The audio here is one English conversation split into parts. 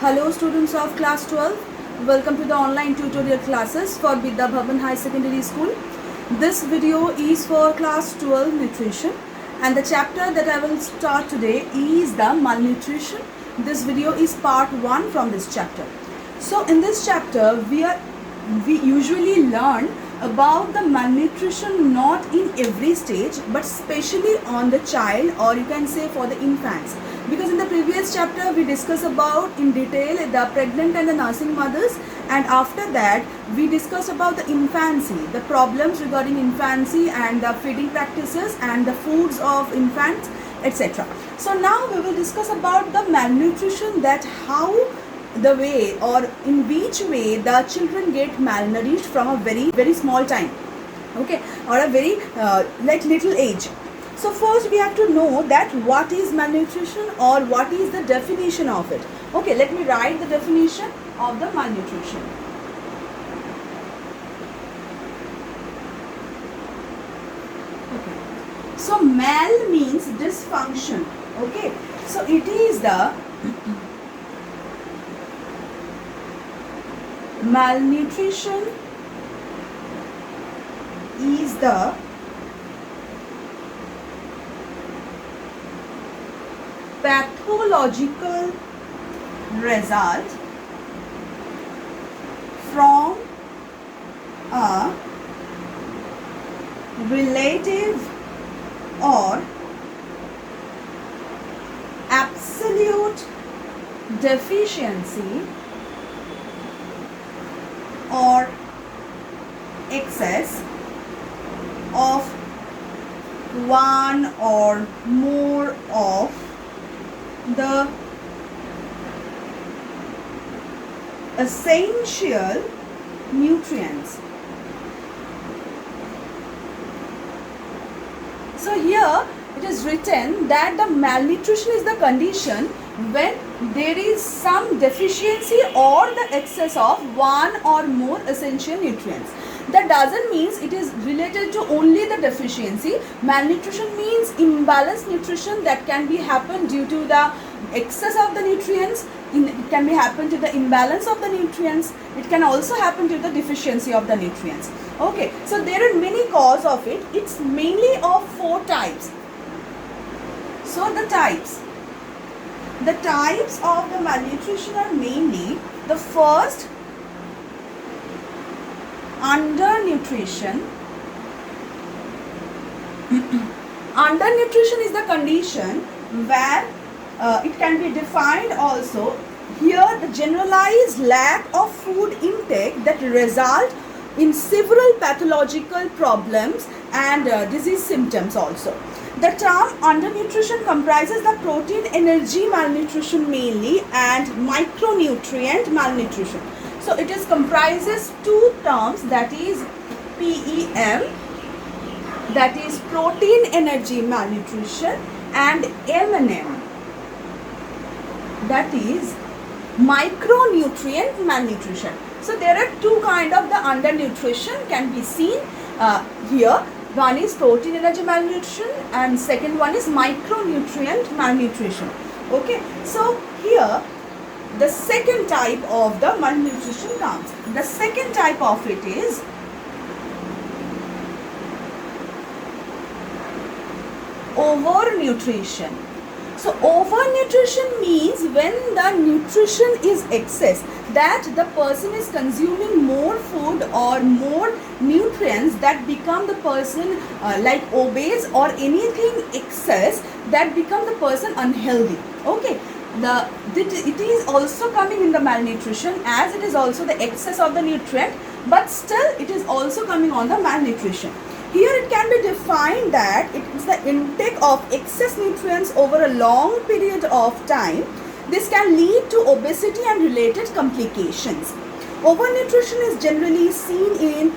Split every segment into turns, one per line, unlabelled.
Hello students of class 12, welcome to the online tutorial classes for Vidya Bhavan High Secondary School. This video is for class 12 nutrition and the chapter that I will start today is the malnutrition. This video is part 1 from this chapter. So in this chapter we usually learn about the malnutrition not in every stage but especially on the child, or you can say for the infants, because in the previous chapter we discussed about in detail the pregnant and the nursing mothers, and after that we discussed about the infancy, the problems regarding infancy and the feeding practices and the foods of infants, etc. So now we will discuss about the malnutrition, that how the way or in which way the children get malnourished from a very small time, okay, or a very like little age. So first we have to know that what is malnutrition or what is the definition of it. Okay, let me write the definition of the malnutrition. Okay. So mal means dysfunction. Okay. So it is the malnutrition is the pathological result from a relative or absolute deficiency or excess of one or more of the essential nutrients. So here it is written that the malnutrition is the condition when there is some deficiency or the excess of one or more essential nutrients. That doesn't mean it is related to only the deficiency. Malnutrition means imbalanced nutrition that can be happen due to the excess of the nutrients. It can be happen to the imbalance of the nutrients. It can also happen to the deficiency of the nutrients. Okay, so there are many causes of it. It's mainly of 4 types. So the types of the malnutrition are mainly: the first, undernutrition. Undernutrition is the condition where it can be defined also here the generalized lack of food intake that result in several pathological problems and disease symptoms also. The term undernutrition comprises the protein energy malnutrition mainly and micronutrient malnutrition. So it is comprises 2 terms, that is PEM, that is protein energy malnutrition, and MNM, that is micronutrient malnutrition. So there are 2 kind of the undernutrition can be seen here. One is protein energy malnutrition and second one is micronutrient malnutrition. Okay, so here the second type of the malnutrition comes. The second type of it is overnutrition. So overnutrition means when the nutrition is excess, that the person is consuming more food or more nutrients that become the person like obese or anything excess that become the person unhealthy. Okay, it is also coming in the malnutrition, as it is also the excess of the nutrient, but still it is also coming on the malnutrition. Here it can be defined that it is the intake of excess nutrients over a long period of time. This can lead to obesity and related complications. Overnutrition is generally seen in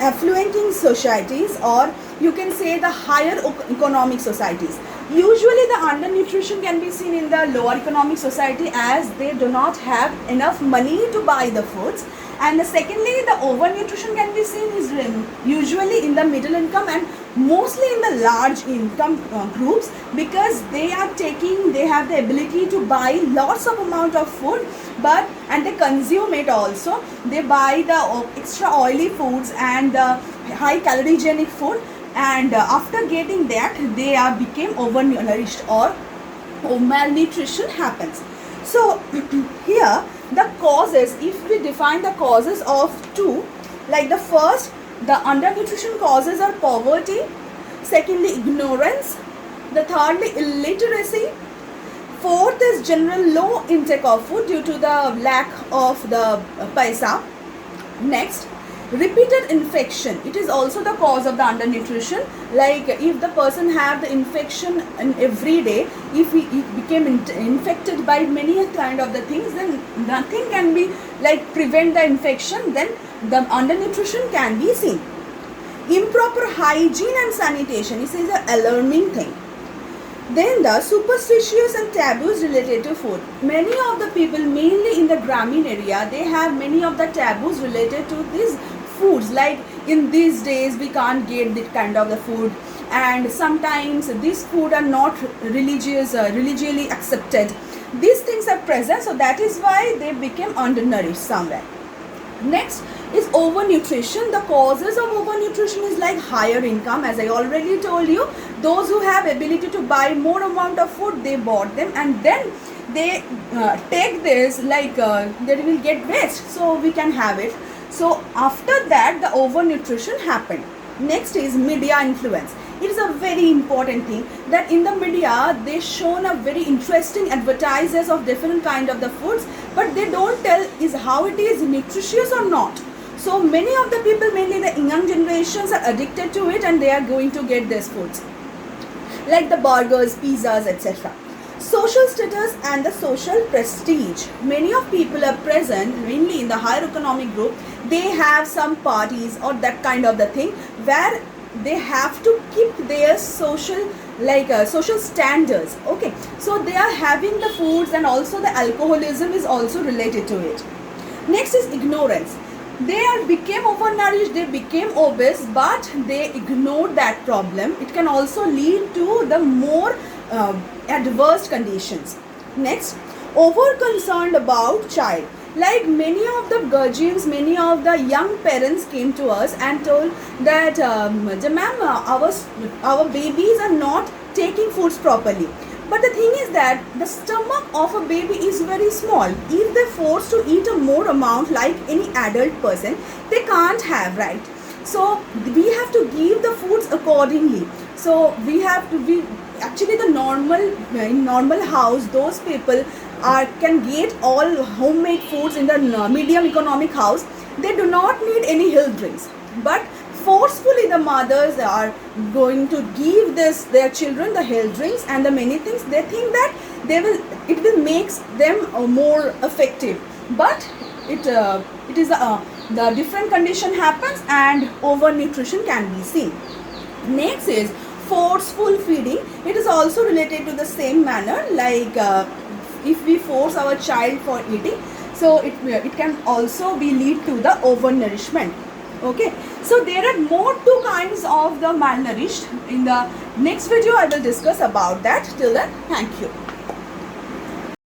affluent societies, or you can say the higher economic societies. Usually the undernutrition can be seen in the lower economic society, as they do not have enough money to buy the foods, And secondly, the overnutrition can be seen is usually in the middle income and mostly in the large income groups, because they have the ability to buy lots of amount of food, and they consume it also. They buy the extra oily foods and the high calorigenic food, and after getting that they became overnourished or malnutrition happens. So here the causes, if we define the causes of two, like the first, the undernutrition causes are poverty, secondly ignorance, the thirdly illiteracy, fourth is general low intake of food due to the lack of the paisa. Next, repeated infection, it is also the cause of the undernutrition. Like if the person have the infection every day, if he became infected by many kind of the things, then nothing can be like prevent the infection, then the undernutrition can be seen. Improper hygiene and sanitation, this is an alarming thing. Then the superstitious and taboos related to food. Many of the people, mainly in the Gramin area, they have many of the taboos related to these foods. Like in these days we can't get that kind of the food, and sometimes these food are not religiously accepted. These things are present, so that is why they became undernourished somewhere. Next is overnutrition. The causes of overnutrition is like higher income, as I already told you. Those who have ability to buy more amount of food, they bought them, and then they take this like they will get waste, so we can have it. So after that the overnutrition happened. Next is media influence. It is a very important thing that in the media they shown a very interesting advertises of different kind of the foods, but they don't tell is how it is nutritious or not. So many of the people, mainly the young generations, are addicted to it, and they are going to get these foods like the burgers, pizzas, etc. Social status and the social prestige. Many of people are present, mainly in the higher economic group. They have some parties or that kind of the thing where they have to keep their social social standards. Okay, so they are having the foods, and also the alcoholism is also related to it. Next is ignorance. They became overnourished, they became obese, but they ignored that problem. It can also lead to the more adverse conditions. Next, over concerned about child. Like many of the guardians, many of the young parents came to us and told that ma'am, our babies are not taking foods properly. But the thing is that the stomach of a baby is very small. If they're forced to eat a more amount like any adult person, they can't have, right? So we have to give the foods accordingly. So we have to be actually the normal house, those people can get all homemade foods in the medium economic house. They do not need any health drinks, but forcefully the mothers are going to give their children the health drinks and the many things. They think that it will make them more effective, but it is the different condition happens and overnutrition can be seen. Next is forceful feeding. It is also related to the same manner, like if we force our child for eating, so it can also be lead to the overnourishment. Okay, so there are more two kinds of the malnourished. In the next video I will discuss about that. Till then, thank you.